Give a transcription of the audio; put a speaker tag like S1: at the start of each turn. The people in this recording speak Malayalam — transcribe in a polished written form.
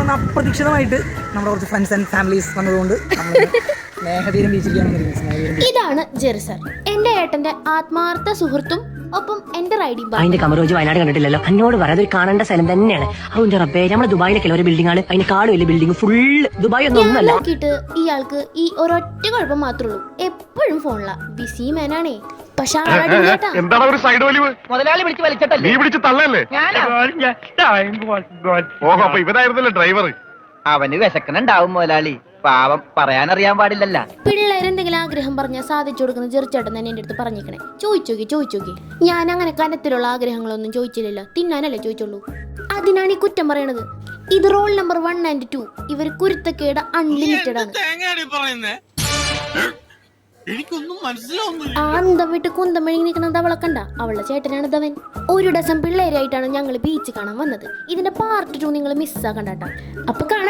S1: പെട്ടെന്ന് അപ്രതീക്ഷിതമായിട്ട് നമ്മുടെ കുറച്ച് ഫ്രണ്ട്സ് ആൻഡ് ഫാമിലീസ് വന്നതുകൊണ്ട് സ്നേഹതീരം ബീച്ചിരിക്കുകയാണ്.
S2: ഇതാണ് ജെറി സർ, എന്റെ ഏട്ടന്റെ ആത്മാർത്ഥ സുഹൃത്തും ഒപ്പം എന്റെ റൈഡിംഗ്
S3: അതിന്റെ കമറോജ് വയനാട് കണ്ടിട്ടില്ലല്ലോ. എന്നോട് പറയാം, അതൊരു കാണേണ്ട സ്ഥലം തന്നെയാണ്. അതിന്റെ റബ്ബേ, നമ്മുടെ ദുബായിലൊക്കെ ഒരു ബിൽഡിംഗ് ആണ്, അതിന്റെ കാട് വലിയ ബിൽഡിംഗ് ഫുള്ള് ദുബായ് ഒന്നല്ല.
S2: നോക്കിയിട്ട് ഇയാൾക്ക് ഈ ഒരൊറ്റ കുഴപ്പം മാത്രമേ ഉള്ളൂ, എപ്പോഴും ഫോണിലാ, ബിസി മാനാണേ. പക്ഷെ
S4: എന്താണ് ഒരു സൈഡ് വലിവ്?
S5: മുതലാളി വിളിച്ച് വലിച്ചിട്ടല്ലേ?
S4: നീ പിടിച്ച് തള്ളല്ലേ? ഓഹോ, അപ്പൊ ഇവനായിരുന്നല്ലേ ഡ്രൈവർ?
S5: അവന് വിശക്കണുണ്ടാവും മുതലാളി, പാവം, പറയാനറിയാൻ പാടില്ലല്ല.
S2: പിള്ളേരെന്തെങ്കിലും ആഗ്രഹം പറഞ്ഞാൽ സാധിച്ചു കൊടുക്കുന്ന ചെറുച്ചേട്ടൻ തന്നെ എന്റെ അടുത്ത് പറഞ്ഞേക്കണേ. ചോദിച്ചോക്കി ഞാൻ അങ്ങനെ കനത്തിലുള്ള ആഗ്രഹങ്ങളൊന്നും ചോദിച്ചില്ലല്ലോ, തിന്നാനല്ലേ ചോദിച്ചുള്ളൂ. അതിനാണ് ഈ കുറ്റം പറയണത്. ഇത് റോൾ നമ്പർ 1 and 2. ഇവർ കുരുത്തക്കേട് അൺലിമിറ്റഡ് ആണ്. ആ അന്തം വിട്ട് കുന്തം വഴി നിൽക്കുന്നത് അവളെ കണ്ട, അവളുടെ ചേട്ടനാണ് ധവൻ. 1 ഡസൻ പിള്ളേരായിട്ടാണ് ഞങ്ങൾ ബീച്ച് കാണാൻ വന്നത്. ഇതിന്റെ പാർട്ട് 2 നിങ്ങൾ മിസ്സാക്കണ്ട. അപ്പൊ കാണാം.